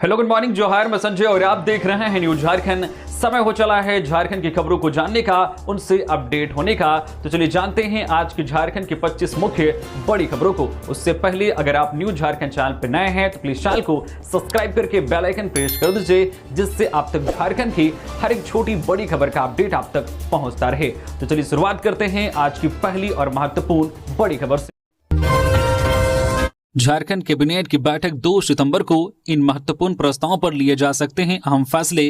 Hello good morning, जोहार, मैं संजय और आप देख रहे हैं न्यूज झारखंड। समय हो चला है झारखंड की खबरों को जानने का, उनसे अपडेट होने का। तो चलिए जानते हैं आज की झारखंड की 25 मुख्य बड़ी खबरों को। उससे पहले अगर आप न्यूज झारखंड चैनल पर नए हैं तो प्लीज चैनल को सब्सक्राइब करके बेल आइकन प्रेस कर दीजिए, जिससे आप तक झारखंड की हर एक छोटी बड़ी खबर का अपडेट आप तक पहुंचता रहे। तो चलिए शुरुआत करते हैं आज की पहली और महत्वपूर्ण बड़ी खबर से। झारखंड कैबिनेट की बैठक 2 सितंबर को। इन महत्वपूर्ण प्रस्तावों पर लिए जा सकते हैं अहम फैसले।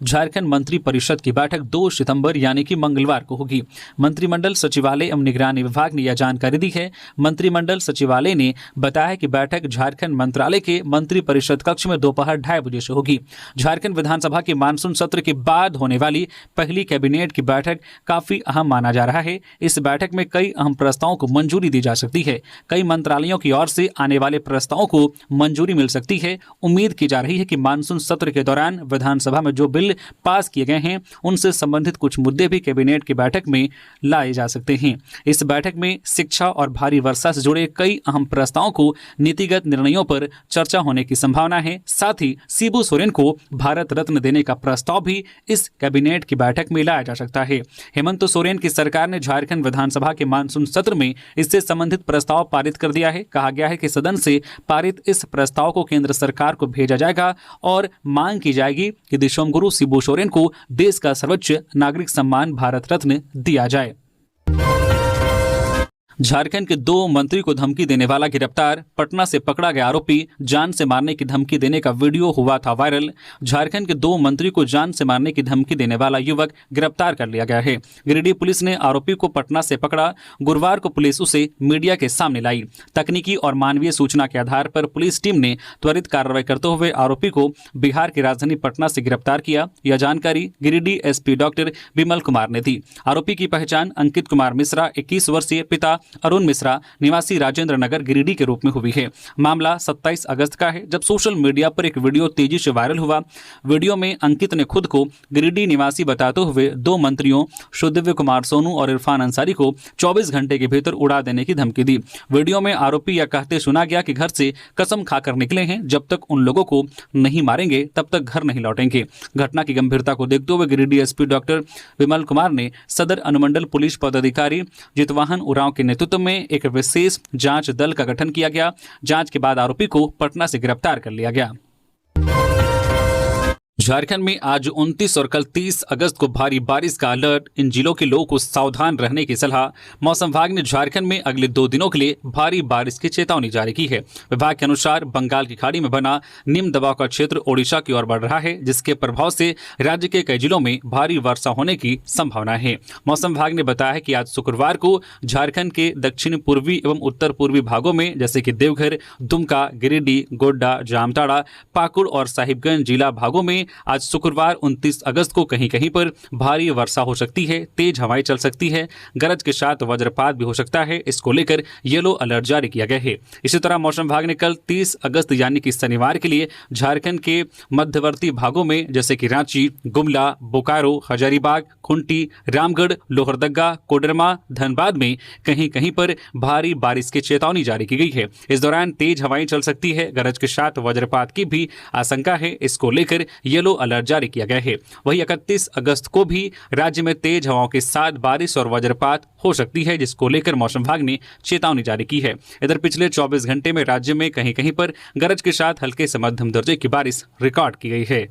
झारखंड मंत्री परिषद की बैठक 2 सितंबर यानी कि मंगलवार को होगी। मंत्रिमंडल सचिवालय एवं निगरानी विभाग ने यह जानकारी दी है। मंत्रिमंडल सचिवालय ने बताया कि बैठक झारखंड मंत्रालय के मंत्री परिषद कक्ष में दोपहर 2:30 बजे से होगी। झारखंड विधानसभा के मानसून सत्र के बाद होने वाली पहली कैबिनेट की बैठक काफी अहम माना जा रहा है। इस बैठक में कई अहम प्रस्तावों को मंजूरी दी जा सकती है। कई मंत्रालयों की ओर से आने वाले प्रस्तावों को मंजूरी मिल सकती है। उम्मीद की जा रही है कि मानसून सत्र के दौरान विधानसभा में जो बिल पास किए गए हैं उनसे संबंधित कुछ मुद्दे भी कैबिनेट की बैठक में लाए जा सकते हैं। इस बैठक में शिक्षा और भारी वर्षा से जुड़े कई अहम प्रस्तावों को नीतिगत निर्णयों पर चर्चा होने की संभावना है। साथ ही शिबू सोरेन को भारत रत्न देने का प्रस्ताव भी इस कैबिनेट की बैठक में लाया जा सकता है। हेमंत सोरेन की सरकार ने झारखंड विधानसभा के मानसून सत्र में इससे संबंधित प्रस्ताव पारित कर दिया है। कहा गया है कि सदन से पारित इस प्रस्ताव को केंद्र सरकार को भेजा जाएगा और मांग की जाएगी कि देशोम गुरु शिबू सोरेन को देश का सर्वोच्च नागरिक सम्मान भारत रत्न दिया जाए। झारखंड के 2 मंत्री को धमकी देने वाला गिरफ्तार। पटना से पकड़ा गया आरोपी जान से मारने की धमकी देने का वीडियो हुआ था वायरल। झारखंड के 2 मंत्री को जान से मारने की धमकी देने वाला युवक गिरफ्तार कर लिया गया है। गिरिडीह पुलिस ने आरोपी को पटना से पकड़ा। गुरुवार को पुलिस उसे मीडिया के सामने लाई। तकनीकी और मानवीय सूचना के आधार पर पुलिस टीम ने त्वरित कार्रवाई करते हुए आरोपी को बिहार की राजधानी पटना से गिरफ्तार किया। यह जानकारी गिरिडीह एसपी डॉक्टर विमल कुमार ने दी। आरोपी की पहचान अंकित कुमार मिश्रा 21 वर्षीय, पिता अरुण मिश्रा, निवासी राजेंद्र नगर, गिरिडीह के रूप में हुई है। मामला 27 अगस्त का है, जब सोशल मीडिया पर एक वीडियो तेजी से वायरल हुआ। वीडियो में अंकित ने खुद को गिरिडीह निवासी बताते हुए 2 मंत्रियों सुदिव्य कुमार सोनू और इरफान अंसारी को 24 घंटे के भीतर उड़ा देने की धमकी दी। वीडियो में आरोपी यह कहते सुना गया कि घर से कसम खाकर निकले हैं, जब तक उन लोगों को नहीं मारेंगे तब तक घर नहीं लौटेंगे। घटना की गंभीरता को देखते हुए गिरिडीह एसपी डॉक्टर विमल कुमार ने सदर अनुमंडल पुलिस पदाधिकारी जितवाहन उरांव के नेतृत्व में एक विशेष जांच दल का गठन किया गया। जांच के बाद आरोपी को पटना से गिरफ्तार कर लिया गया। झारखंड में आज 29 और कल 30 अगस्त को भारी बारिश का अलर्ट। इन जिलों के लोगों को सावधान रहने की सलाह। मौसम विभाग ने झारखंड में अगले 2 दिनों के लिए भारी बारिश की चेतावनी जारी की है। विभाग के अनुसार बंगाल की खाड़ी में बना निम्न दबाव का क्षेत्र ओडिशा की ओर बढ़ रहा है, जिसके प्रभाव से राज्य के कई जिलों में भारी वर्षा होने की संभावना है। मौसम विभाग ने बताया है कि आज शुक्रवार को झारखंड के दक्षिण पूर्वी एवं उत्तर पूर्वी भागों में जैसे कि देवघर, दुमका, गिरिडीह, गोड्डा, जामताड़ा, पाकुड़ और साहिबगंज जिला भागों में आज शुक्रवार 29 अगस्त को कहीं कहीं पर भारी वर्षा हो सकती है। तेज हवाएं चल सकती है। गरज के साथ वज्रपात भी हो सकता है। इसको लेकर येलो अलर्ट जारी किया गया है। इसी तरह मौसम विभाग ने कल 30 अगस्त यानी कि शनिवार के लिए झारखंड के मध्यवर्ती भागों में जैसे कि रांची, गुमला, बोकारो, हजारीबाग, खुंटी, रामगढ़, लोहरदगा, कोडरमा, धनबाद में कहीं कहीं पर भारी बारिश की चेतावनी जारी की गई है। इस दौरान तेज हवाएं चल सकती है। गरज के साथ वज्रपात की भी आशंका है। इसको लेकर येलो अलर्ट जारी किया गया है। वहीं 31 अगस्त को भी राज्य में तेज हवाओं के साथ बारिश और वज्रपात हो सकती है, जिसको लेकर मौसम विभाग ने चेतावनी जारी की है। इधर पिछले 24 घंटे में राज्य में कहीं कहीं पर गरज के साथ हल्के से मध्यम दर्जे की बारिश रिकॉर्ड की गई है।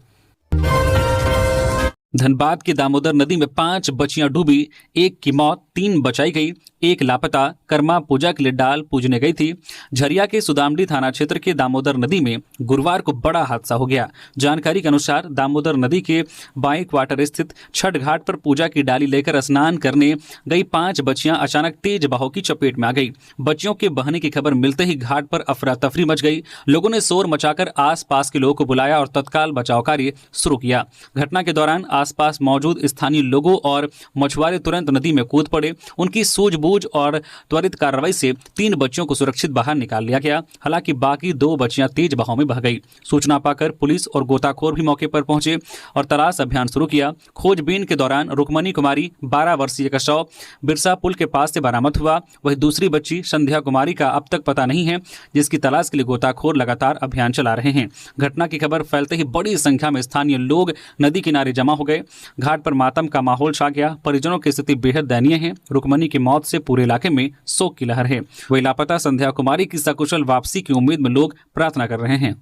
धनबाद की दामोदर नदी में 5 बच्चियां डूबी, 1 की मौत, 3 बचाई गई, 1 लापता। कर्मा पूजा के लिए डाल पूजने गई थी। झरिया के सुदामडी थाना क्षेत्र के दामोदर नदी में गुरुवार को बड़ा हादसा हो गया। जानकारी के अनुसार दामोदर नदी के बाई क्वार्टर स्थित छठ घाट पर पूजा की डाली लेकर स्नान करने गई 5 बच्चियां अचानक तेज बहाव की चपेट में आ गई। बच्चियों के बहने की खबर मिलते ही घाट पर अफरा तफरी मच गई। लोगों ने शोर मचाकर आसपास के लोगों को बुलाया और तत्काल बचाव कार्य शुरू किया। घटना के दौरान आसपास मौजूद स्थानीय लोगों और मछुआरे तुरंत नदी में कूद पड़े। उनकी सूझबूझ सूझबूझ और त्वरित कार्रवाई से 3 बच्चियों को सुरक्षित बाहर निकाल लिया गया। हालांकि बाकी 2 बच्चियां तेज बहाव में बह गई। सूचना पाकर पुलिस और गोताखोर भी मौके पर पहुंचे और तलाश अभियान शुरू किया। खोजबीन के दौरान रुक्मणी कुमारी 12 वर्षीय का शव बिरसा पुल के पास से बरामद हुआ। वही दूसरी बच्ची संध्या कुमारी का अब तक पता नहीं है, जिसकी तलाश के लिए गोताखोर लगातार अभियान चला रहे हैं। घटना की खबर फैलते ही बड़ी संख्या में स्थानीय लोग नदी किनारे जमा हो गए। घाट पर मातम का माहौल छा गया। परिजनों की स्थिति बेहद दयनीय है। रुक्मणी की मौत से पूरे इलाके में शोक की लहर है। वही लापता संध्या कुमारी की सकुशल वापसी की उम्मीद में लोग प्रार्थना कर रहे हैं।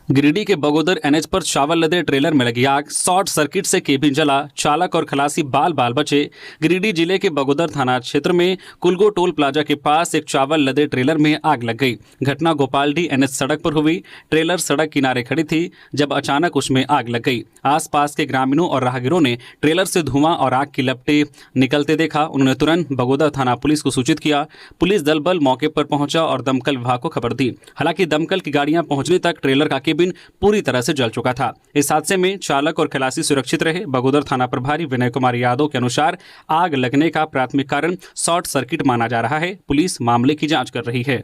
गिरिडीह के बगोदर एनएच पर चावल लदे ट्रेलर में लगी आग, शॉर्ट सर्किट से केबिन जला, चालक और खलासी बाल बाल बचे। गिरिडीह जिले के बगोदर थाना क्षेत्र में कुलगो टोल प्लाजा के पास एक चावल लदे ट्रेलर में आग लग गई। घटना गोपालडीह एनएच सड़क पर हुई। ट्रेलर सड़क किनारे खड़ी थी जब अचानक उसमें आग लग गई। आसपास के ग्रामीणों और राहगीरों ने ट्रेलर से धुआं और आग की लपटें निकलते देखा। उन्होंने तुरंत बगोदर थाना पुलिस को सूचित किया। पुलिस दल बल मौके पर पहुंचा और दमकल विभाग को खबर दी। हालांकि दमकल की गाड़ियां पहुंचने तक ट्रेलर का केबिन पूरी तरह से जल चुका था। इस हादसे में चालक और खलासी सुरक्षित रहे। बगोदर थाना प्रभारी विनय कुमार यादव के अनुसार आग लगने का प्राथमिक कारण शॉर्ट सर्किट माना जा रहा है। पुलिस मामले की जांच कर रही है।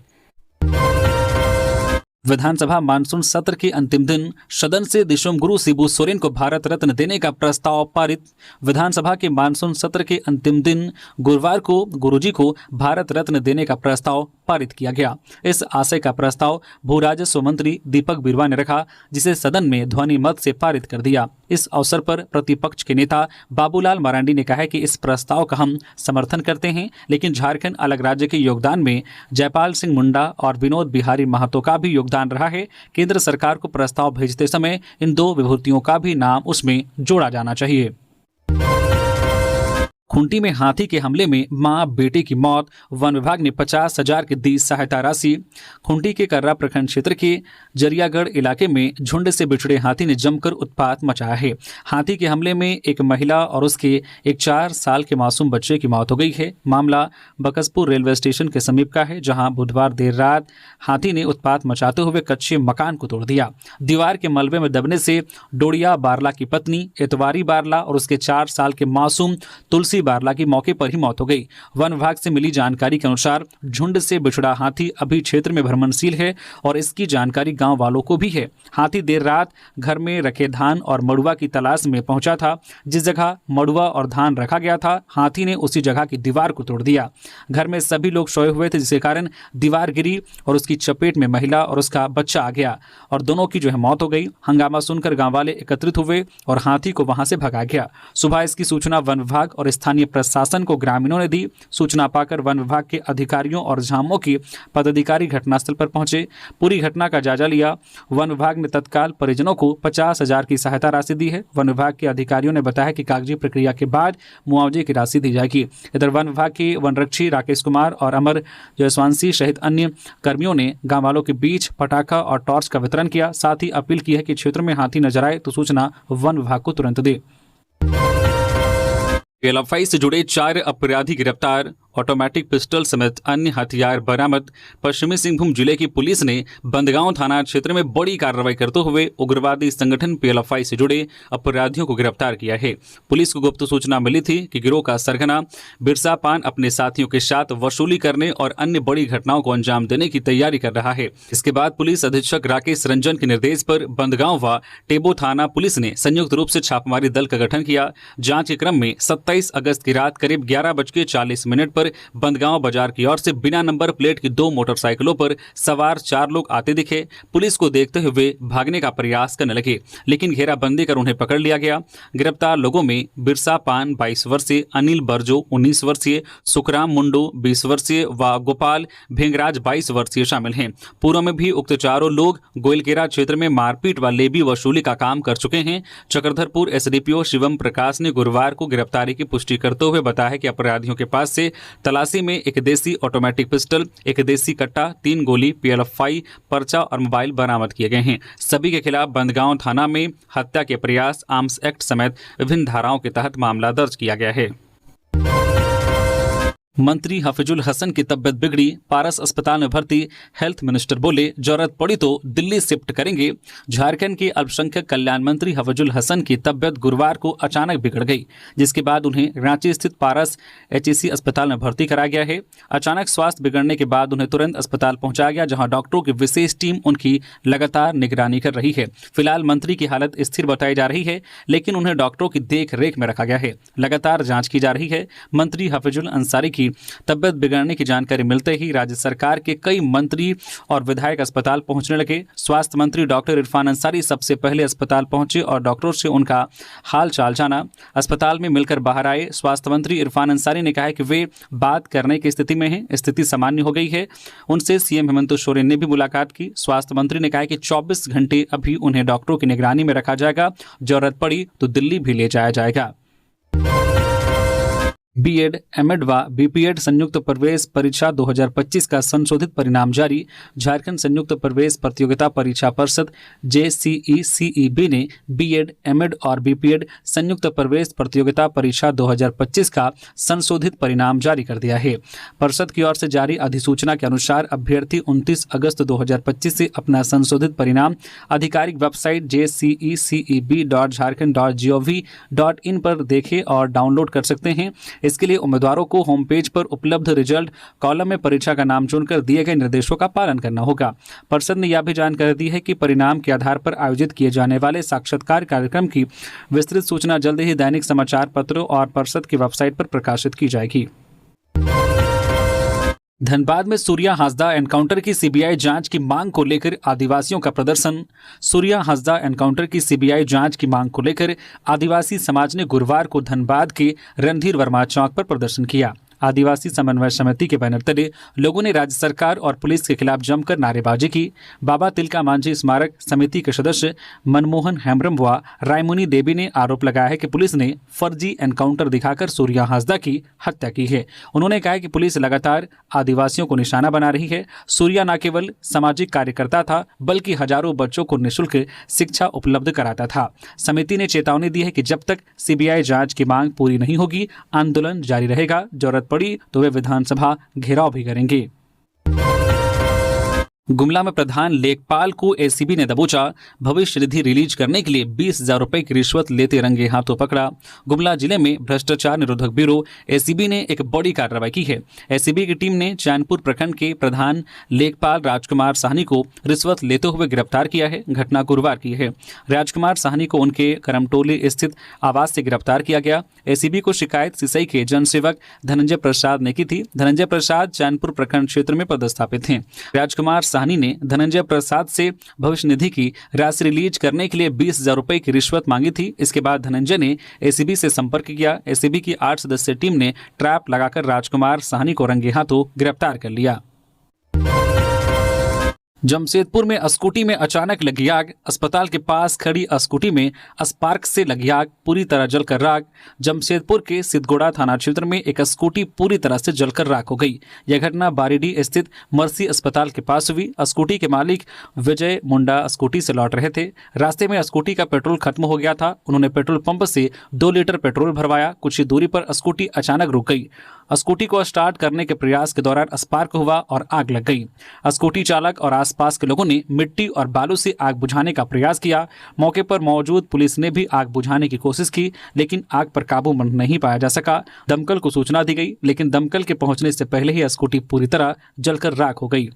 विधानसभा मानसून सत्र के अंतिम दिन सदन से दिशोम गुरु शिबू सोरेन को भारत रत्न देने का प्रस्ताव पारित। विधानसभा के मानसून सत्र के अंतिम दिन गुरुवार को गुरुजी को भारत रत्न देने का प्रस्ताव पारित किया गया। इस आशय का प्रस्ताव भू राजस्व मंत्री दीपक बिरुवा ने रखा, जिसे सदन में ध्वनि मत से पारित कर दिया। इस अवसर पर प्रतिपक्ष के नेता बाबूलाल मरांडी ने कहा कि इस प्रस्ताव का हम समर्थन करते हैं, लेकिन झारखंड अलग राज्य के योगदान में जयपाल सिंह मुंडा और विनोद बिहारी महतो का भी योगदान रहा है। केंद्र सरकार को प्रस्ताव भेजते समय इन 2 विभूतियों का भी नाम उसमें जोड़ा जाना चाहिए। खूंटी में हाथी के हमले में मां बेटे की मौत, वन विभाग ने 50,000 की दी सहायता राशि। खूंटी के कर्रा प्रखंड क्षेत्र के जरियागढ़ इलाके में झुंड से बिछड़े हाथी ने जमकर उत्पात मचाया है। हाथी के हमले में एक महिला और उसके एक 4 साल के मासूम बच्चे की मौत हो गई है। मामला बकसपुर रेलवे स्टेशन के समीप का है, जहां बुधवार देर रात हाथी ने उत्पात मचाते हुए कच्चे मकान को तोड़ दिया। दीवार के मलबे में दबने से डोडिया बारला की पत्नी एतवारी बारला और उसके 4 साल के मासूम तुलसी बारला की मौके पर ही मौत हो गई। वन विभाग से मिली जानकारी के अनुसार झुंड से बिछड़ा हाथी अभी क्षेत्र में भ्रमणशील है और इसकी जानकारी गांव वालों को भी है। हाथी देर रात घर में रखे धान और मड़ुआ की तलाश में पहुंचा था। जिस जगह मड़ुआ और धान रखा गया था, हाथी ने उसी जगह की दीवार को तोड़ दिया। घर में सभी लोग सोए हुए थे, जिसके कारण दीवार गिरी और उसकी चपेट में महिला और उसका बच्चा आ गया और दोनों की मौत हो गई। हंगामा सुनकर गांव वाले एकत्रित हुए और हाथी को वहां से भगा गया। सुबह इसकी सूचना वन विभाग और स्थानीय प्रशासन को ग्रामीणों ने दी। सूचना पाकर वन विभाग के अधिकारियों और झामों के पदाधिकारी घटनास्थल पर पहुंचे। पूरी घटना का जायजा लिया। वन विभाग ने तत्काल परिजनों को 50,000 की सहायता राशि दी है। वन विभाग के अधिकारियों ने बताया कि कागजी प्रक्रिया के बाद मुआवजे की राशि दी जाएगी। इधर वन विभाग के वनरक्षी राकेश कुमार और अमर जयसवांशी सहित अन्य कर्मियों ने गाँव वालों के बीच पटाखा और टॉर्च का वितरण किया। साथ ही अपील की है कि क्षेत्र में हाथी नजर आए तो सूचना वन विभाग को तुरंत दे। पीएलएफआई से जुड़े 4 अपराधी गिरफ्तार, ऑटोमेटिक पिस्टल समेत अन्य हथियार बरामद। पश्चिमी सिंहभूम जिले की पुलिस ने बंदगांव थाना क्षेत्र में बड़ी कार्रवाई करते हुए उग्रवादी संगठन पीएलएफआई से जुड़े अपराधियों को गिरफ्तार किया है। पुलिस को गुप्त सूचना मिली थी कि गिरोह का सरगना बिरसा पान अपने साथियों के साथ वसूली करने और अन्य बड़ी घटनाओं को अंजाम देने की तैयारी कर रहा है। इसके बाद पुलिस अधीक्षक राकेश रंजन के निर्देश पर बंदगांव व टेबो थाना पुलिस ने संयुक्त रूप से छापेमारी दल का गठन किया। जांच के क्रम में 27 अगस्त की रात करीब 11:40 पर बंदगांव बाजार की ओर से बिना नंबर प्लेट की 2 मोटरसाइकिलों पर सवार 4 लोग आते दिखे। पुलिस को देखते हुए भागने का प्रयास करने लगे, लेकिन घेराबंदी कर उन्हें पकड़ लिया गया। गिरफ्तार लोगों में बिरसा पान 22 वर्षीय, अनिल बर्जो 19 वर्षीय, सुखराम मुंडू 20 वर्षीय व गोपाल भेंगराज 22 वर्षीय शामिल हैं। पूर्व में भी उक्त चारों लोग गोइलकेरा क्षेत्र में मारपीट व लेवी वसूली का काम कर चुके हैं। चक्रधरपुर एसडीपीओ शिवम प्रकाश ने गुरुवार को गिरफ्तारी की पुष्टि करते हुए बताया कि अपराधियों के पास से तलाशी में एक देसी ऑटोमेटिक पिस्टल, एक देसी कट्टा, 3 गोली, पीएलएफआई पर्चा और मोबाइल बरामद किए गए हैं। सभी के खिलाफ बंदगांव थाना में हत्या के प्रयास, आर्म्स एक्ट समेत विभिन्न धाराओं के तहत मामला दर्ज किया गया है। मंत्री हफीजुल हसन की तबियत बिगड़ी, पारस अस्पताल में भर्ती। हेल्थ मिनिस्टर बोले जरूरत पड़ी तो दिल्ली शिफ्ट करेंगे। झारखंड के अल्पसंख्यक कल्याण मंत्री हफीजुल हसन की तबियत गुरुवार को अचानक बिगड़ गई, जिसके बाद उन्हें रांची स्थित पारस एचईसी अस्पताल में भर्ती कराया गया है। अचानक स्वास्थ्य बिगड़ने के बाद उन्हें तुरंत अस्पताल पहुंचाया गया, जहां डॉक्टरों की विशेष टीम उनकी लगातार निगरानी कर रही है। फिलहाल मंत्री की हालत स्थिर बताई जा रही है, लेकिन उन्हें डॉक्टरों की देख रेख में रखा गया है। लगातार जांच की जा रही है। मंत्री हफीजुल अंसारी की तबियत बिगड़ने की जानकारी मिलते ही राज्य सरकार के कई मंत्री और विधायक अस्पताल पहुंचने लगे। स्वास्थ्य मंत्री डॉक्टर इरफान अंसारी सबसे पहले अस्पताल पहुंचे और डॉक्टरों से उनका हाल चाल जाना। अस्पताल में मिलकर बाहर आए स्वास्थ्य मंत्री इरफान अंसारी ने कहा कि वे बात करने की स्थिति में हैं, स्थिति सामान्य हो गई है। उनसे सीएम हेमंत सोरेन ने भी मुलाकात की। स्वास्थ्य मंत्री ने कहा कि 24 घंटे अभी उन्हें डॉक्टरों की निगरानी में रखा जाएगा, जरूरत पड़ी तो दिल्ली भी ले जाया जाएगा। बीएड, एमएड व बीपीएड संयुक्त प्रवेश परीक्षा 2025 का संशोधित परिणाम जारी। झारखंड संयुक्त प्रवेश प्रतियोगिता परीक्षा परिषद JCECEB ने बीएड, एमएड और बीपीएड संयुक्त प्रवेश प्रतियोगिता परीक्षा 2025 का संशोधित परिणाम जारी कर दिया है। परिषद की ओर से जारी अधिसूचना के अनुसार अभ्यर्थी 29 अगस्त 2025 से अपना संशोधित परिणाम आधिकारिक वेबसाइट jceceb.jharkhand.gov.in पर देखें और डाउनलोड कर सकते हैं। इसके लिए उम्मीदवारों को होम पेज पर उपलब्ध रिजल्ट कॉलम में परीक्षा का नाम चुनकर दिए गए निर्देशों का पालन करना होगा। परिषद ने यह भी जानकारी दी है कि परिणाम के आधार पर आयोजित किए जाने वाले साक्षात्कार कार्यक्रम की विस्तृत सूचना जल्द ही दैनिक समाचार पत्रों और परिषद की वेबसाइट पर प्रकाशित की जाएगी। धनबाद में सूर्या हासदा एनकाउंटर की सीबीआई जांच की मांग को लेकर आदिवासियों का प्रदर्शन। सूर्या हासदा एनकाउंटर की सीबीआई जांच की मांग को लेकर आदिवासी समाज ने गुरुवार को धनबाद के रणधीर वर्मा चौक पर प्रदर्शन किया। आदिवासी समन्वय समिति के बैनर तले लोगों ने राज्य सरकार और पुलिस के खिलाफ जमकर नारेबाजी की। बाबा तिलका मांझी स्मारक समिति के सदस्य मनमोहन हेम्ब्रम व रायमुनी देवी ने आरोप लगाया है कि पुलिस ने फर्जी एनकाउंटर दिखाकर सूर्या हासदा की हत्या की है। उन्होंने कहा कि पुलिस लगातार आदिवासियों को निशाना बना रही है। सूर्या न केवल सामाजिक कार्यकर्ता था, बल्कि हजारों बच्चों को निःशुल्क शिक्षा उपलब्ध कराता था। समिति ने चेतावनी दी है कि जब तक सीबीआई जांच की मांग पूरी नहीं होगी, आंदोलन जारी रहेगा। जरूरत पड़ी तो वे विधानसभा घेराव भी करेंगे। गुमला में प्रधान लेखपाल को एसीबी ने दबोचा। भविष्य निधि रिलीज करने के लिए 20,000 रुपए की रिश्वत लेते रंगे हाथों पकड़ा। गुमला जिले में भ्रष्टाचार निरोधक ब्यूरो एसीबी ने एक बड़ी कार्रवाई की है। एसीबी की टीम ने चैनपुर प्रखंड के प्रधान लेखपाल राजकुमार साहनी को रिश्वत लेते हुए गिरफ्तार किया है। घटना गुरुवार की है। राजकुमार साहनी को उनके करमटोली स्थित आवास से गिरफ्तार किया गया। एसीबी को शिकायत सिसई के जनसेवक धनंजय प्रसाद ने की थी। धनंजय प्रसाद चैनपुर प्रखंड क्षेत्र में पदस्थापित थे। राजकुमार साहनी ने धनंजय प्रसाद से भविष्य निधि की राशि रिलीज करने के लिए 20,000 रुपए की रिश्वत मांगी थी। इसके बाद धनंजय ने एसीबी से संपर्क किया। एसीबी की 8 सदस्यीय टीम ने ट्रैप लगाकर राजकुमार साहनी को रंगे हाथों गिरफ्तार कर लिया। जमशेदपुर में स्कूटी में अचानक लगी आग। अस्पताल के पास खड़ी स्कूटी में स्पार्क से लगी आग, पूरी तरह जलकर राख। जमशेदपुर के सिद्धगोड़ा थाना क्षेत्र में एक स्कूटी पूरी तरह से जलकर राख हो गई। यह घटना बारीडीह स्थित मर्सी अस्पताल के पास हुई। स्कूटी के मालिक विजय मुंडा स्कूटी से लौट रहे थे। रास्ते में स्कूटी का पेट्रोल खत्म हो गया था। उन्होंने पेट्रोल पंप से 2 लीटर पेट्रोल भरवाया। कुछ ही दूरी पर स्कूटी अचानक रुक गई। स्कूटी को स्टार्ट करने के प्रयास के दौरान स्पार्क हुआ और आग लग गई। स्कूटी चालक और आसपास के लोगों ने मिट्टी और बालू से आग बुझाने का प्रयास किया। मौके पर मौजूद पुलिस ने भी आग बुझाने की कोशिश की, लेकिन आग पर काबू नहीं पाया जा सका। दमकल को सूचना दी गई, लेकिन दमकल के पहुंचने से पहले ही स्कूटी पूरी तरह जलकर राख हो गई।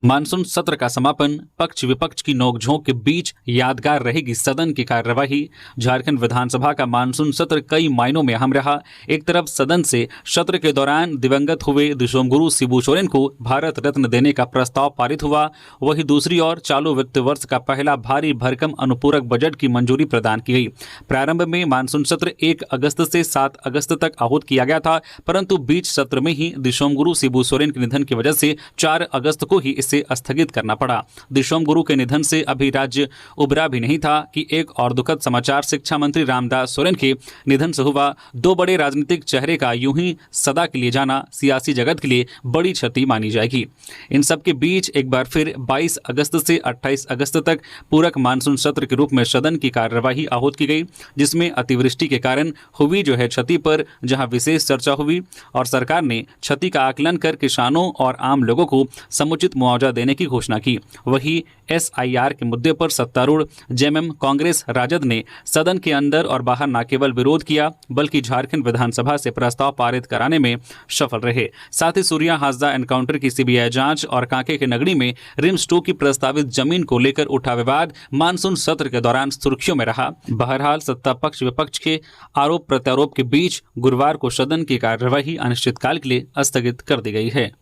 मानसून सत्र का समापन, पक्ष विपक्ष की नोकझोंक के बीच यादगार रहेगी सदन की कार्यवाही। झारखंड विधानसभा का मानसून सत्र कई मायनों में अहम रहा। एक तरफ सदन से सत्र के दौरान दिवंगत हुए दिशोमगुरु शिबू सोरेन को भारत रत्न देने का प्रस्ताव पारित हुआ, वहीं दूसरी ओर चालू वित्त वर्ष का पहला भारी भरकम अनुपूरक बजट की मंजूरी प्रदान की गई। प्रारंभ में मानसून सत्र 1 अगस्त से 7 अगस्त तक आहूत किया गया था, परंतु बीच सत्र में ही दिशोमगुरु शिबू सोरेन के निधन की वजह से 4 अगस्त को ही इसे स्थगित करना पड़ा। दिशोम गुरु के निधन से अभी राज्य उबरा भी नहीं था कि एक और दुखद समाचार शिक्षा मंत्री रामदास सोरेन के निधन से हुआ। दो बड़े राजनीतिक चेहरे का यूं ही सदा के लिए जाना सियासी जगत के लिए बड़ी क्षति मानी जाएगी। इन सब के बीच एक बार फिर 22 अगस्त से 28 अगस्त तक पूरक मानसून सत्र के रूप में सदन की कार्यवाही आहूत की गई, जिसमें अतिवृष्टि के कारण हुई क्षति पर जहां विशेष चर्चा हुई और सरकार ने क्षति का आकलन कर किसानों और आम लोगों को समुचित मुआवजा देने की घोषणा की। वहीं SIR के मुद्दे पर सत्तारूढ़ जेएमएम, कांग्रेस, राजद ने सदन के अंदर और बाहर न केवल विरोध किया बल्कि झारखंड विधानसभा से प्रस्ताव पारित कराने में सफल रहे। साथ ही सूर्या हासदा एनकाउंटर की CBI जांच और कांके के नगड़ी में रिम्स 2 की प्रस्तावित जमीन को लेकर उठा विवाद मानसून सत्र के दौरान सुर्खियों में रहा। बहरहाल सत्ता पक्ष विपक्ष के आरोप प्रत्यारोप के बीच गुरुवार को सदन की कार्यवाही अनिश्चितकाल के लिए स्थगित कर दी गई है।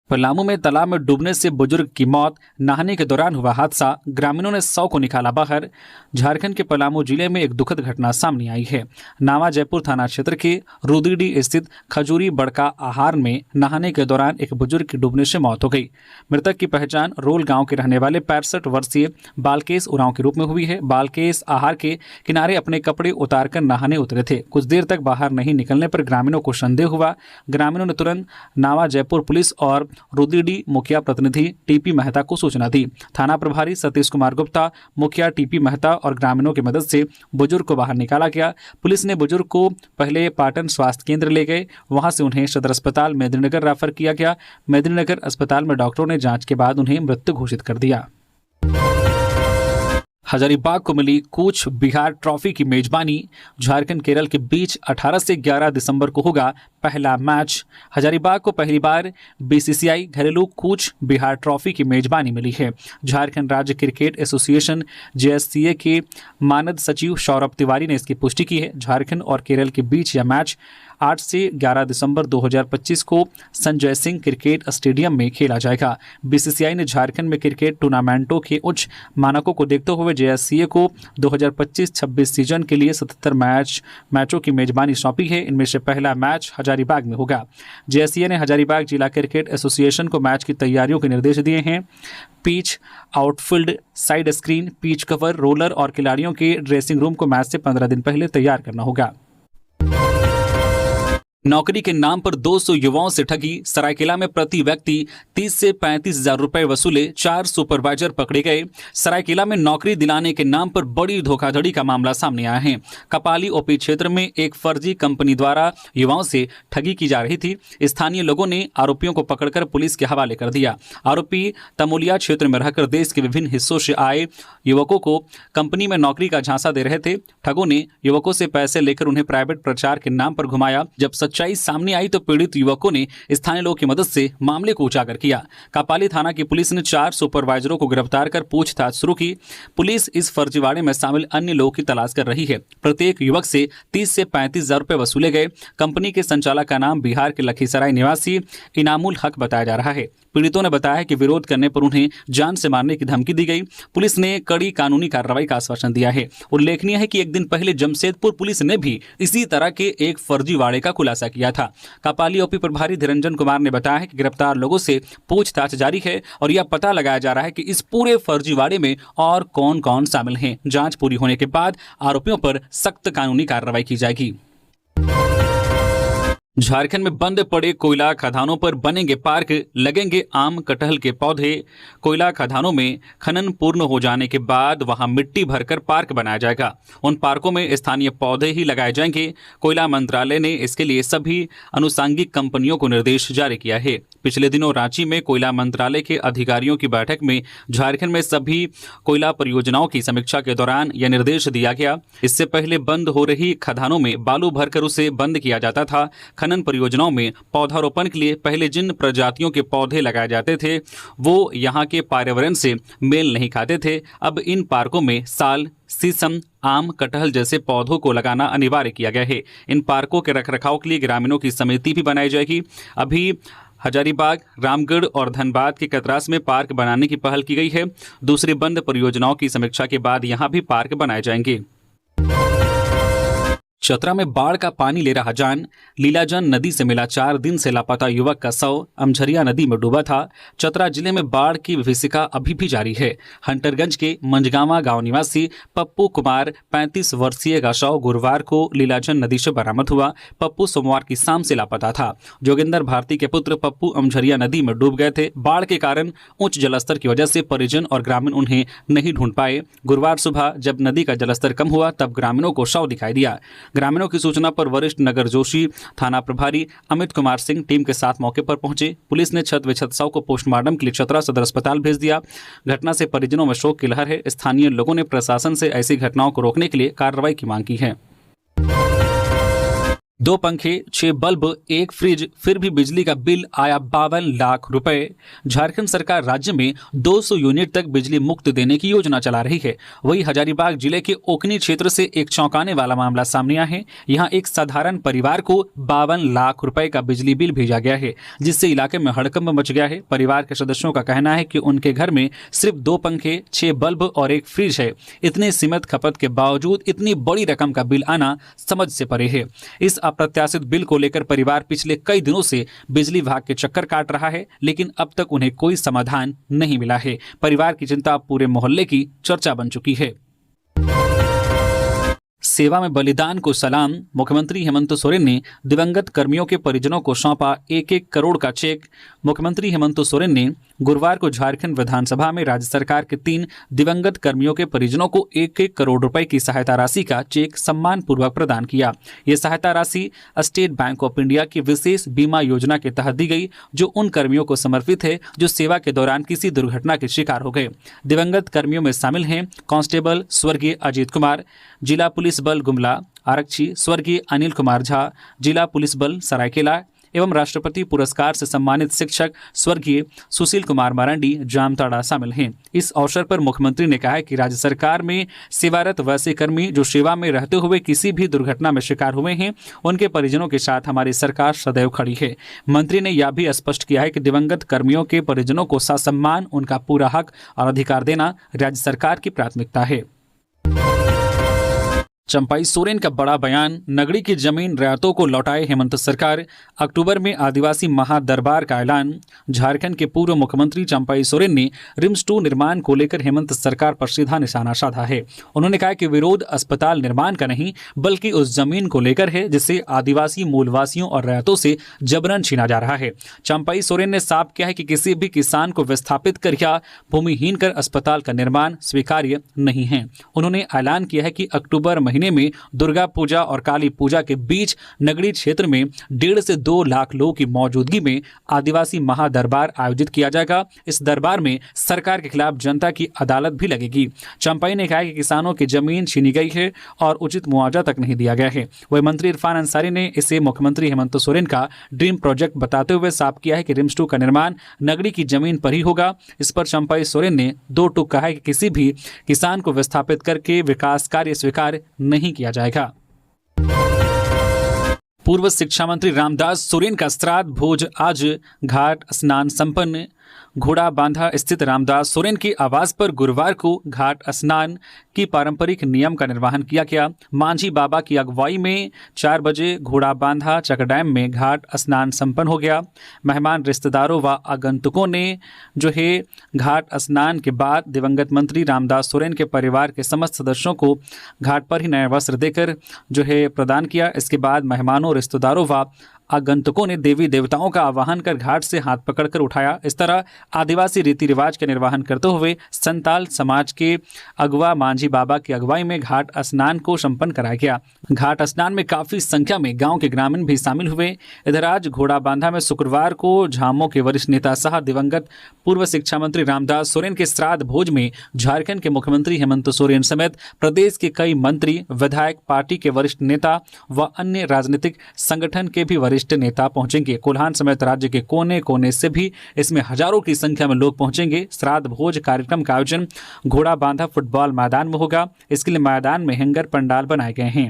पलामू में तालाब में डूबने से बुजुर्ग की मौत, नहाने के दौरान हुआ हादसा, ग्रामीणों ने 100 को निकाला बाहर। झारखंड के पलामू जिले में एक दुखद घटना सामने आई है। नावा जयपुर थाना क्षेत्र के रुद्रीडी स्थित खजूरी बड़का आहार में नहाने के दौरान एक बुजुर्ग की डूबने से मौत हो गई। मृतक की पहचान रोल गांव के रहने वाले 65 वर्षीय बालकेश उरांव के रूप में हुई है। बालकेश आहार के किनारे अपने कपड़े उतारकर नहाने उतरे थे। कुछ देर तक बाहर नहीं निकलने पर ग्रामीणों को संदेह हुआ। ग्रामीणों ने तुरंत नावा जयपुर पुलिस और रुद्रीडी मुखिया प्रतिनिधि TP मेहता को सूचना दी। थाना प्रभारी सतीश कुमार गुप्ता, मुखिया TP मेहता और ग्रामीणों की मदद से बुजुर्ग को बाहर निकाला गया। पुलिस ने बुजुर्ग को पहले पाटन स्वास्थ्य केंद्र ले गए, वहां से उन्हें सदर अस्पताल मेदिनीनगर रेफर किया गया। मेदिनीनगर अस्पताल में डॉक्टरों ने जांच के बाद उन्हें मृत घोषित कर दिया। हजारीबाग को मिली कूच बिहार ट्रॉफी की मेजबानी। झारखंड केरल के बीच 18 से 11 दिसंबर को होगा पहला मैच। हजारीबाग को पहली बार BCCI घरेलू कूच बिहार ट्रॉफी की मेजबानी मिली है। झारखंड राज्य क्रिकेट एसोसिएशन JSCA के मानद सचिव सौरभ तिवारी ने इसकी पुष्टि की है। झारखंड और केरल के बीच यह मैच 8 से 11 दिसंबर 2025 को संजय सिंह क्रिकेट स्टेडियम में खेला जाएगा। BCCI ने झारखंड में क्रिकेट टूर्नामेंटों के उच्च मानकों को देखते हुए JSCA को 2025-26 सीजन के लिए 77 मैचों की मेजबानी सौंपी है। इनमें से पहला मैच हजारीबाग में होगा। JSCA ने हजारीबाग जिला क्रिकेट एसोसिएशन को मैच की तैयारियों के निर्देश दिए हैं। Pitch, outfield, side screen, pitch cover, roller और खिलाड़ियों के ड्रेसिंग रूम को मैच से 15 दिन पहले तैयार करना होगा। नौकरी के नाम पर 200 युवाओं से ठगी। सरायकेला में प्रति व्यक्ति 30 से 35 हजार रुपए वसूले 4 सुपरवाइजर पकड़े गए। सरायकेला में नौकरी दिलाने के नाम पर बड़ी धोखाधड़ी का मामला सामने आया है। कपाली OP क्षेत्र में एक फर्जी कंपनी द्वारा युवाओं से ठगी की जा रही थी। स्थानीय लोगों ने आरोपियों को पकड़कर पुलिस के हवाले कर दिया। आरोपी तमोलिया क्षेत्र में रहकर देश के विभिन्न हिस्सों से आए युवकों को कंपनी में नौकरी का झांसा दे रहे थे। ठगों ने युवकों से पैसे लेकर उन्हें प्राइवेट प्रचार के नाम पर घुमाया। जब सच्चाई सामने आई तो पीड़ित युवकों ने स्थानीय लोगों की मदद से मामले को उजागर किया। कापाली थाना की पुलिस ने 4 सुपरवाइजरों को गिरफ्तार कर पूछताछ शुरू की। पुलिस इस फर्जीवाड़े में शामिल अन्य लोगों की तलाश कर रही है। प्रत्येक युवक से 30 से 35 हजार रुपए वसूले गए। कंपनी के संचालक का नाम बिहार के लखीसराय निवासी इनामुल हक बताया जा रहा है। पीड़ितों ने बताया कि विरोध करने पर उन्हें जान से मारने की धमकी दी गई। पुलिस ने कड़ी कानूनी कार्रवाई का आश्वासन दिया है। उल्लेखनीय है कि एक दिन पहले जमशेदपुर पुलिस ने भी इसी तरह के एक फर्जीवाड़े का खुलासा किया था। कापाली OP प्रभारी धीरंजन कुमार ने बताया है कि गिरफ्तार लोगों से पूछताछ जारी है और यह पता लगाया जा रहा है कि इस पूरे फर्जीवाड़े में और कौन कौन शामिल हैं। जांच पूरी होने के बाद आरोपियों पर सख्त कानूनी कार्रवाई की जाएगी। झारखंड में बंद पड़े कोयला खदानों पर बनेंगे पार्क, लगेंगे आम कटहल के पौधे। कोयला खदानों में खनन पूर्ण हो जाने के बाद वहां मिट्टी भरकर पार्क बनाया जाएगा। उन पार्कों में स्थानीय पौधे ही लगाए जाएंगे। कोयला मंत्रालय ने इसके लिए सभी अनुषंगिक कंपनियों को निर्देश जारी किया है। पिछले दिनों रांची में कोयला मंत्रालय के अधिकारियों की बैठक में झारखंड में सभी कोयला परियोजनाओं की समीक्षा के दौरान यह निर्देश दिया गया। इससे पहले बंद हो रही खदानों में बालू भरकर उसे बंद किया जाता था। खनन परियोजनाओं में पौधारोपण के लिए पहले जिन प्रजातियों के पौधे लगाए जाते थे वो यहाँ के पर्यावरण से मेल नहीं खाते थे। अब इन पार्कों में साल, शीशम, आम, कटहल जैसे पौधों को लगाना अनिवार्य किया गया है। इन पार्कों के रखरखाव के लिए ग्रामीणों की समिति भी बनाई जाएगी। अभी हजारीबाग, रामगढ़ और धनबाद के कतरास में पार्क बनाने की पहल की गई है। दूसरी बंद परियोजनाओं की समीक्षा के बाद यहां भी पार्क बनाए जाएंगे। चतरा में बाढ़ का पानी ले रहा जान। लीलाजन नदी से मिला 4 दिन से लापता युवक का शव अमझरिया नदी में डूबा था। चतरा जिले में बाढ़ की विभीषिका अभी भी जारी है। हंटरगंज के मंजगावा गांव निवासी पप्पू कुमार 35 वर्षीय का शव गुरुवार को लीलाजन नदी से बरामद हुआ। पप्पू सोमवार की शाम से लापता था। जोगिंदर भारती के पुत्र पप्पू अमझरिया नदी में डूब गए थे। बाढ़ के कारण उच्च जलस्तर की वजह से परिजन और ग्रामीण उन्हें नहीं ढूंढ पाए। गुरुवार सुबह जब नदी का जलस्तर कम हुआ तब ग्रामीणों को शव दिखाई दिया। ग्रामीणों की सूचना पर वरिष्ठ नगर जोशी थाना प्रभारी अमित कुमार सिंह टीम के साथ मौके पर पहुंचे। पुलिस ने छत विक्षत शव को पोस्टमार्टम के लिए चतरा सदर अस्पताल भेज दिया। घटना से परिजनों में शोक की लहर है। स्थानीय लोगों ने प्रशासन से ऐसी घटनाओं को रोकने के लिए कार्रवाई की मांग की है। 2 पंखे, 6 बल्ब, 1 फ्रिज, फिर भी बिजली का बिल आया 52 लाख रुपए। झारखंड सरकार राज्य में 200 यूनिट तक बिजली मुक्त देने की योजना चला रही है। वही हजारीबाग जिले के ओकनी क्षेत्र से एक चौंकाने वाला मामला सामने आया है। यहाँ एक साधारण परिवार को 52 लाख रुपए का बिजली बिल भेजा गया है, जिससे इलाके में हड़कंप मच गया है। परिवार के सदस्यों का कहना है कि उनके घर में सिर्फ 2 पंखे, 6 बल्ब और 1 फ्रिज है। इतने सीमित खपत के बावजूद इतनी बड़ी रकम का बिल आना समझ से परे है। इस अप्रत्याशित बिल को लेकर परिवार पिछले कई दिनों से बिजली विभाग के चक्कर काट रहा है, लेकिन अब तक उन्हें कोई समाधान नहीं मिला है। परिवार की चिंता पूरे मोहल्ले की चर्चा बन चुकी है। सेवा में बलिदान को सलाम। मुख्यमंत्री हेमंत सोरेन ने दिवंगत कर्मियों के परिजनों को सौंपा 1-1 करोड़ का चेक। मुख्यमंत्री हेमंत सोरेन ने गुरुवार को झारखंड विधानसभा में राज्य सरकार के 3 दिवंगत कर्मियों के परिजनों को 1-1 करोड़ रुपए की सहायता राशि का चेक सम्मान पूर्वक प्रदान किया। ये सहायता राशि स्टेट बैंक ऑफ इंडिया की विशेष बीमा योजना के तहत दी गई, जो उन कर्मियों को समर्पित है जो सेवा के दौरान किसी दुर्घटना के शिकार हो गए। दिवंगत कर्मियों में शामिल हैं कांस्टेबल स्वर्गीय अजीत कुमार, जिला पुलिस बल गुमला, आरक्षी स्वर्गीय अनिल कुमार झा, जिला पुलिस बल सरायकेला एवं राष्ट्रपति पुरस्कार से सम्मानित शिक्षक स्वर्गीय सुशील कुमार मरांडी जामताड़ा शामिल हैं। इस अवसर पर मुख्यमंत्री ने कहा कि राज्य सरकार में सेवारत वैसे कर्मी जो सेवा में रहते हुए किसी भी दुर्घटना में शिकार हुए हैं, उनके परिजनों के साथ हमारी सरकार सदैव खड़ी है। मंत्री ने यह भी स्पष्ट किया है कि दिवंगत कर्मियों के परिजनों को ससम्मान उनका पूरा हक और अधिकार देना राज्य सरकार की प्राथमिकता है। चंपाई सोरेन का बड़ा बयान। नगरी की जमीन रैयतों को लौटाए हेमंत सरकार। अक्टूबर में आदिवासी महादरबार का ऐलान। झारखंड के पूर्व मुख्यमंत्री चंपाई सोरेन ने रिम्स 2 निर्माण को लेकर हेमंत सरकार पर सीधा निशाना साधा है। उन्होंने कहा कि विरोध अस्पताल निर्माण का नहीं, बल्कि उस जमीन को लेकर है जिसे आदिवासी मूलवासियों और रैयतों से जबरन छीना जा रहा है। चंपाई सोरेन ने साफ किया है कि किसी भी किसान को विस्थापित कर या भूमिहीन कर अस्पताल का निर्माण स्वीकार्य नहीं है। उन्होंने ऐलान किया है कि अक्टूबर महीने में दुर्गा पूजा और काली पूजा के बीच नगरीय क्षेत्र में 1.5 से 2 लाख लोगों की मौजूदगी में आदिवासी महादरबार आयोजित किया जाएगा। इस दरबार में सरकार के खिलाफ जनता की अदालत भी लगेगी। चंपाई ने कहा कि किसानों की जमीन छीनी गई है और उचित मुआवजा तक नहीं दिया गया है। वही मंत्री इरफान अंसारी ने इसे मुख्यमंत्री हेमंत सोरेन का ड्रीम प्रोजेक्ट बताते हुए साफ किया है कि रिम्स 2 का निर्माण नगरी की जमीन पर ही होगा। इस पर चंपाई सोरेन ने 2 टूक कहा है कि किसी भी किसान को विस्थापित करके विकास कार्य स्वीकार नहीं किया जाएगा। पूर्व शिक्षा मंत्री रामदास सोरेन का श्राद्ध भोज आज घाट स्नान संपन्न। घोड़ा बांधा स्थित रामदास सोरेन के आवास पर गुरुवार को घाट स्नान की पारंपरिक नियम का निर्वहन किया गया। मांझी बाबा की अगुवाई में 4 बजे घोड़ा बांधा चकडैम में घाट स्नान संपन्न हो गया। मेहमान रिश्तेदारों व आगंतुकों ने जो है घाट स्नान के बाद दिवंगत मंत्री रामदास सोरेन के परिवार के समस्त सदस्यों को घाट पर ही नए वस्त्र देकर जो है प्रदान किया। इसके बाद मेहमानों, रिश्तेदारों व आगंतुकों ने देवी देवताओं का आवाहन कर घाट से हाथ पकड़कर उठाया। इस तरह आदिवासी रीति रिवाज का निर्वहन करते हुए संताल समाज के अगवा मांझी बाबा की अगुवाई में घाट स्नान को संपन्न कराया गया। घाट स्नान में काफी संख्या में गांव के ग्रामीण भी शामिल हुए। इधर आज घोड़ा बांधा में शुक्रवार को झामो के वरिष्ठ नेता सह दिवंगत पूर्व शिक्षा मंत्री रामदास सोरेन के श्राद्ध भोज में झारखंड के मुख्यमंत्री हेमंत सोरेन समेत प्रदेश के कई मंत्री, विधायक, पार्टी के वरिष्ठ नेता व अन्य राजनीतिक संगठन के भी वरिष्ठ नेता पहुंचेंगे। कोल्हान समेत राज्य के कोने कोने से भी इसमें हजारों की संख्या में लोग पहुंचेंगे। श्राद्ध भोज कार्यक्रम का आयोजन घोड़ा बांधा फुटबॉल मैदान में होगा। इसके लिए मैदान में हैंगर पंडाल बनाए गए हैं।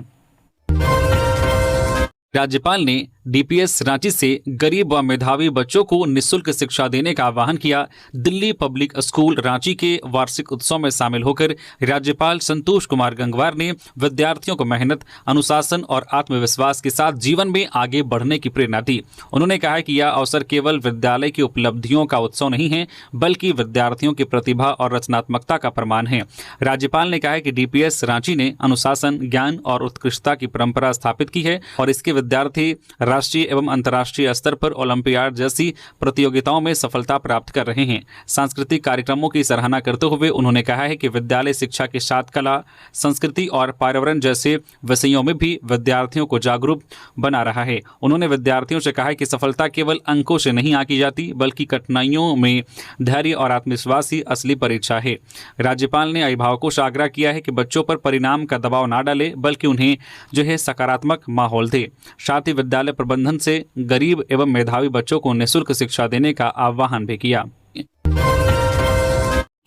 राज्यपाल ने डीपीएस रांची से गरीब व मेधावी बच्चों को निःशुल्क शिक्षा देने का आह्वान किया। दिल्ली पब्लिक स्कूल रांची के वार्षिक उत्सव में शामिल होकर राज्यपाल संतोष कुमार गंगवार ने विद्यार्थियों को मेहनत, अनुशासन और आत्मविश्वास के साथ जीवन में आगे बढ़ने की प्रेरणा दी। उन्होंने कहा कि यह अवसर केवल विद्यालय की उपलब्धियों का उत्सव नहीं है, बल्कि विद्यार्थियों की प्रतिभा और रचनात्मकता का प्रमाण है। राज्यपाल ने कहा कि डीपीएस रांची ने अनुशासन, ज्ञान और उत्कृष्टता की परंपरा स्थापित की है और इसके विद्यार्थी राष्ट्रीय एवं अंतर्राष्ट्रीय स्तर पर ओलंपियाड जैसी प्रतियोगिताओं में सफलता प्राप्त कर रहे हैं। सांस्कृतिक कार्यक्रमों की सराहना करते हुए उन्होंने कहा है कि विद्यालय शिक्षा के साथ कला, संस्कृति और पर्यावरण जैसे विषयों में भी विद्यार्थियों को जागरूक बना रहा है। उन्होंने विद्यार्थियों से कहा है कि सफलता केवल अंकों से नहीं आंकी जाती, बल्कि कठिनाइयों में धैर्य और आत्मविश्वास ही असली परीक्षा है। राज्यपाल ने अभिभावकों से आग्रह किया है कि बच्चों पर परिणाम का दबाव ना डाले, बल्कि उन्हें सकारात्मक माहौल दे। साथ ही विद्यालय प्रबंधन से गरीब एवं मेधावी बच्चों को निःशुल्क शिक्षा देने का आह्वान भी किया।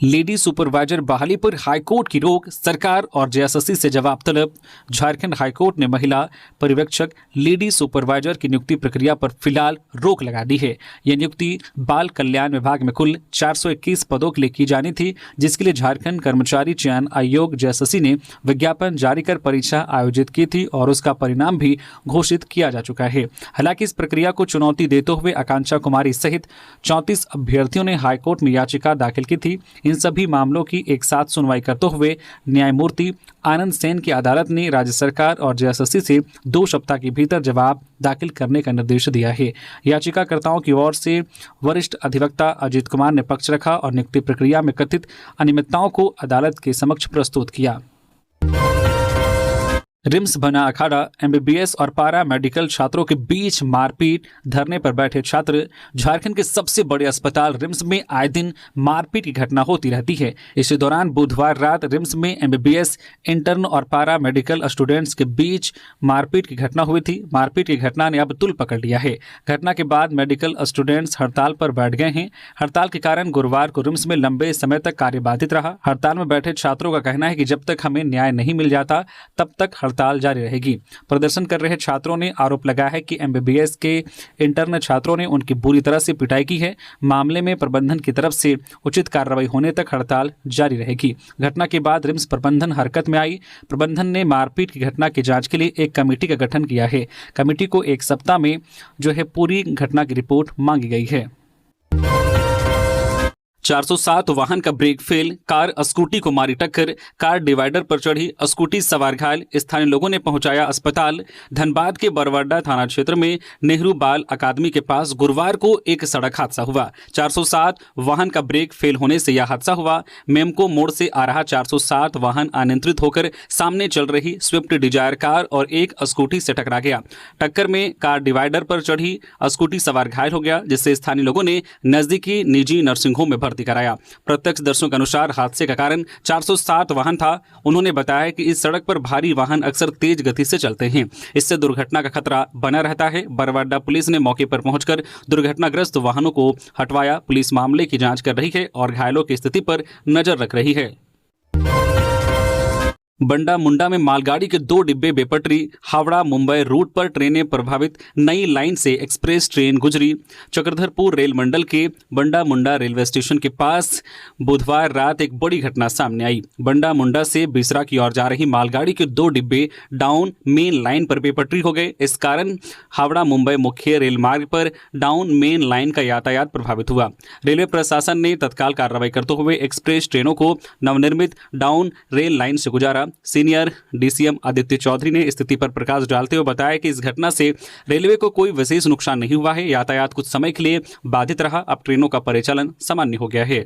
लेडी सुपरवाइजर बहाली पर हाईकोर्ट की रोक, सरकार और जेएसएससी से जवाब तलब। झारखंड हाईकोर्ट ने महिला पर्यवेक्षक लेडी सुपरवाइजर की नियुक्ति प्रक्रिया पर फिलहाल रोक लगा दी है। यह नियुक्ति बाल कल्याण विभाग में कुल 421 पदों के लिए की जानी थी, जिसके लिए झारखंड कर्मचारी चयन आयोग जेएसएससी ने विज्ञापन जारी कर परीक्षा आयोजित की थी और उसका परिणाम भी घोषित किया जा चुका है। हालांकि इस प्रक्रिया को चुनौती देते हुए आकांक्षा कुमारी सहित 34 अभ्यर्थियों ने हाईकोर्ट में याचिका दाखिल की थी। इन सभी मामलों की एक साथ सुनवाई करते हुए न्यायमूर्ति आनंद सेन की अदालत ने राज्य सरकार और जेएसएससी से 2 सप्ताह के भीतर जवाब दाखिल करने का निर्देश दिया है। याचिकाकर्ताओं की ओर से वरिष्ठ अधिवक्ता अजीत कुमार ने पक्ष रखा और नियुक्ति प्रक्रिया में कथित अनियमितताओं को अदालत के समक्ष प्रस्तुत किया। रिम्स बना अखाड़ा, एमबीबीएस और पारा मेडिकल छात्रों के बीच मारपीट, धरने पर बैठे छात्र। झारखंड के सबसे बड़े अस्पताल रिम्स में आए दिन मारपीट की घटना होती रहती है। इसी दौरान बुधवार रात रिम्स में एमबीबीएस इंटर्न और पारा मेडिकल स्टूडेंट्स के बीच मारपीट की घटना हुई थी। मारपीट की घटना ने अब तुल पकड़ लिया है। घटना के बाद मेडिकल स्टूडेंट्स हड़ताल पर बैठ गए हैं। हड़ताल के कारण गुरुवार को रिम्स में लंबे समय तक कार्य बाधित रहा। हड़ताल में बैठे छात्रों का कहना है कि जब तक हमें न्याय नहीं मिल जाता, तब तक हड़ताल जारी रहेगी। प्रदर्शन कर रहे छात्रों ने आरोप लगाया है कि एमबीबीएस के इंटर्न छात्रों ने उनकी बुरी तरह से पिटाई की है। मामले में प्रबंधन की तरफ से उचित कार्रवाई होने तक हड़ताल जारी रहेगी। घटना के बाद रिम्स प्रबंधन हरकत में आई। प्रबंधन ने मारपीट की घटना की जांच के लिए एक कमेटी का गठन किया है। कमेटी को 1 सप्ताह में पूरी घटना की रिपोर्ट मांगी गई है। 407 वाहन का ब्रेक फेल, कार स्कूटी को मारी टक्कर, कार डिवाइडर पर चढ़ी, स्कूटी सवार घायल, स्थानीय लोगों ने पहुंचाया अस्पताल। धनबाद के बरवाडा थाना क्षेत्र में नेहरू बाल अकादमी के पास गुरुवार को एक सड़क हादसा हुआ। 407 वाहन का ब्रेक फेल होने से यह हादसा हुआ। मेमको मोड़ से आ रहा 407 वाहन अनियंत्रित होकर सामने चल रही स्विफ्ट डिजायर कार और एक स्कूटी से टकरा गया। टक्कर में कार डिवाइडर पर चढ़ी स्कूटी सवार घायल हो गया, जिससे स्थानीय लोगों ने नजदीकी निजी नर्सिंग होम में भर्ती कराया। प्रत्यक्षदर्शियों के अनुसार हादसे का कारण 407 वाहन था। उन्होंने बताया कि इस सड़क पर भारी वाहन अक्सर तेज गति से चलते हैं, इससे दुर्घटना का खतरा बना रहता है। बरवाडा पुलिस ने मौके पर पहुंचकर दुर्घटनाग्रस्त वाहनों को हटवाया। पुलिस मामले की जांच कर रही है और घायलों की स्थिति पर नजर रख रही है। बंडा मुंडा में मालगाड़ी के 2 डिब्बे बेपटरी, हावड़ा मुंबई रूट पर ट्रेनें प्रभावित, नई लाइन से एक्सप्रेस ट्रेन गुजरी। चक्रधरपुर रेल मंडल के बंडा मुंडा रेलवे स्टेशन के पास बुधवार रात एक बड़ी घटना सामने आई। बंडा मुंडा से बिसरा की ओर जा रही मालगाड़ी के 2 डिब्बे डाउन मेन लाइन पर बेपटरी हो गए। इस कारण हावड़ा मुंबई मुख्य रेल मार्ग पर डाउन मेन लाइन का यातायात प्रभावित हुआ। रेलवे प्रशासन ने तत्काल कार्रवाई करते हुए एक्सप्रेस ट्रेनों को नवनिर्मित डाउन रेल लाइन से गुजारा। सीनियर डीसीएम आदित्य चौधरी ने स्थिति पर प्रकाश डालते हुए बताया कि इस घटना से रेलवे को कोई विशेष नुकसान नहीं हुआ है। यातायात कुछ समय के लिए बाधित रहा, अब ट्रेनों का परिचालन सामान्य हो गया है।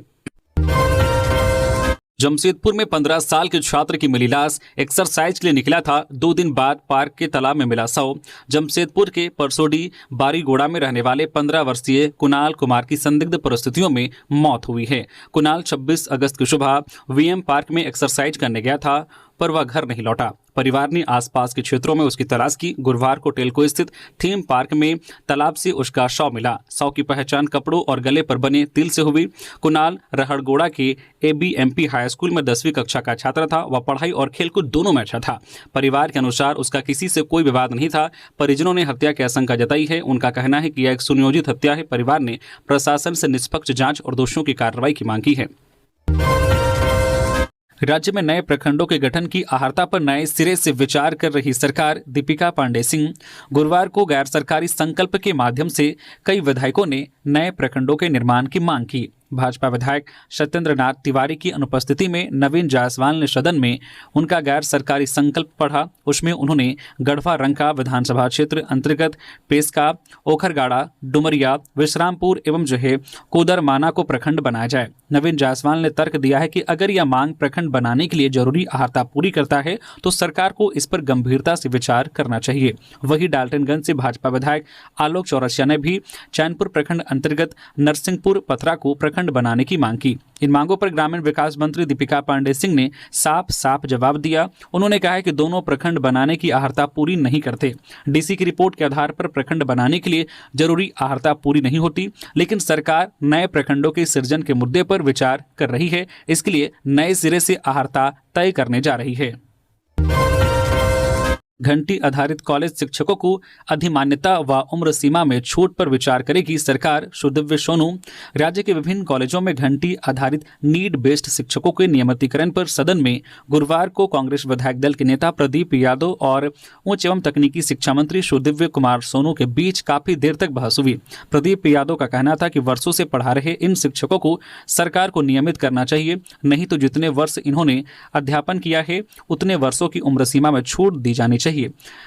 जमशेदपुर में 15 साल के छात्र की मिली लाश, एक्सरसाइज के लिए निकला था, 2 दिन बाद पार्क के तालाब में मिला शव। जमशेदपुर के परसोडी बारीगोड़ा में रहने वाले 15 वर्षीय कुणाल कुमार की संदिग्ध परिस्थितियों में मौत हुई है। कुणाल 26 अगस्त की सुबह वीएम पार्क में एक्सरसाइज करने गया था, पर वह घर नहीं लौटा। परिवार ने आसपास के क्षेत्रों में उसकी तलाश की। गुरुवार को टेलको स्थित थीम पार्क में तालाब से उसका शव मिला। शव की पहचान कपड़ों और गले पर बने तिल से हुई। कुणाल रहड़गोड़ा के ABMP हाई स्कूल में 10वीं कक्षा का छात्र था। वह पढ़ाई और खेलकूद दोनों में अच्छा था। परिवार के अनुसार उसका किसी से कोई विवाद नहीं था। परिजनों ने हत्या की आशंका जताई है। उनका कहना है कि यह एक सुनियोजित हत्या है। परिवार ने प्रशासन से निष्पक्ष जांच और दोषियों की कार्रवाई की मांग की है। राज्य में नए प्रखंडों के गठन की अहर्ता पर नए सिरे से विचार कर रही सरकार। दीपिका पांडे सिंह। गुरुवार को गैर सरकारी संकल्प के माध्यम से कई विधायकों ने नए प्रखंडों के निर्माण की मांग की। भाजपा विधायक सत्येंद्र नाथ तिवारी की अनुपस्थिति में नवीन जायसवाल ने सदन में उनका गैर सरकारी संकल्प पढ़ा। उसमें उन्होंने गढ़वा रंका विधानसभा क्षेत्र अंतर्गत पेस्का, ओखरगाड़ा, डुमरिया, विश्रामपुर एवं जो है कोदरमाना को प्रखंड बनाया जाए। नवीन जायसवाल ने तर्क दिया है कि अगर यह मांग प्रखंड बनाने के लिए जरूरी अहर्ता पूरी करता है तो सरकार को इस पर गंभीरता से विचार करना चाहिए। वहीं डाल्टनगंज से भाजपा विधायक आलोक चौरसिया ने भी चैनपुर प्रखंड अंतर्गत नरसिंहपुर पथरा को प्रखंड बनाने की मांग की। इन मांगों पर ग्रामीण विकास मंत्री दीपिका पांडे सिंह ने साफ जवाब दिया। उन्होंने कहा है कि दोनों प्रखंड बनाने की अहर्ता पूरी नहीं करते। डीसी की रिपोर्ट के आधार पर प्रखंड बनाने के लिए जरूरी अहर्ता पूरी नहीं होती, लेकिन सरकार नए प्रखंडों के सृजन के मुद्दे पर विचार कर रही है। इसके लिए नए सिरे से अहर्ता तय करने जा रही है। घंटी आधारित कॉलेज शिक्षकों को अधिमान्यता व उम्र सीमा में छूट पर विचार करेगी सरकार। सुदिव्य सोनू। राज्य के विभिन्न कॉलेजों में घंटी आधारित नीड बेस्ड शिक्षकों के नियमितीकरण पर सदन में गुरुवार को कांग्रेस विधायक दल के नेता प्रदीप यादव और उच्च एवं तकनीकी शिक्षा मंत्री सुदिव्य कुमार सोनू के बीच काफी देर तक बहस हुई। प्रदीप यादव का कहना था कि वर्षों से पढ़ा रहे इन शिक्षकों को सरकार को नियमित करना चाहिए, नहीं तो जितने वर्ष इन्होंने अध्यापन किया है उतने वर्षों की उम्र सीमा में छूट दी जानी चाहिए।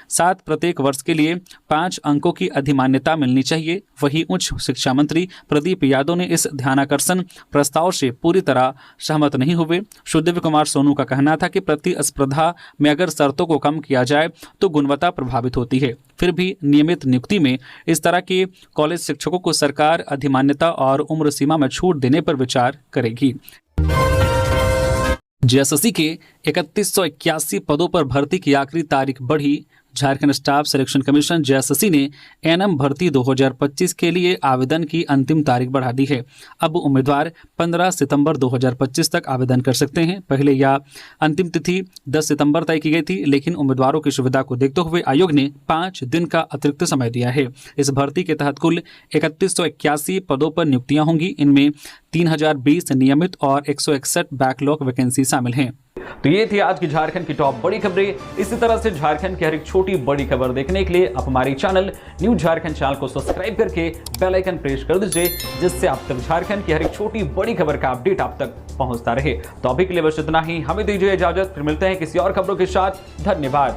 साथ प्रत्येक वर्ष के लिए 5 अंकों की अधिमान्यता मिलनी चाहिए। वहीं उच्च शिक्षा मंत्री प्रदीप यादव ने इस ध्यानाकर्षण प्रस्ताव से पूरी तरह सहमत नहीं हुए। सुदिव्य कुमार सोनू का कहना था कि प्रतिस्पर्धा में अगर शर्तों को कम किया जाए तो गुणवत्ता प्रभावित होती है। फिर भी नियमित नियुक्ति में इस तरह के कॉलेज शिक्षकों को सरकार अधिमान्यता और उम्र सीमा में छूट देने पर विचार करेगी। JSSC के 3181 पदों पर भर्ती की आखिरी तारीख बढ़ी। Jharkhand staff selection commission JSSC ने NM भर्ती 2025 के लिए आवेदन की अंतिम तारीख बढ़ा दी है। अब उम्मीदवार 15 सितंबर 2025 तक आवेदन कर सकते हैं। पहले यह अंतिम तिथि 10 सितंबर तय की गई थी, लेकिन उम्मीदवारों की सुविधा को देखते हुए आयोग ने 5 दिन का अतिरिक्त समय दिया है। इस भर्ती के तहत कुल 3181 पदों पर नियुक्तियां होंगी। इनमें 3020 नियमित और 161 बैकलॉग वैकेंसी शामिल हैं। तो ये थी आज की झारखंड की टॉप बड़ी खबरें। इसी तरह से झारखंड की हर एक छोटी बड़ी खबर देखने के लिए आप हमारे चैनल न्यूज़ झारखंड चैनल को सब्सक्राइब करके बेल आइकन प्रेस कर दीजिए, जिससे आप तक झारखंड की हर एक छोटी बड़ी खबर का अपडेट आप तक पहुंचता रहे। तो अभी के लिए बस इतना ही। हमें दीजिए इजाजत, फिर मिलते हैं किसी और खबरों के साथ। धन्यवाद।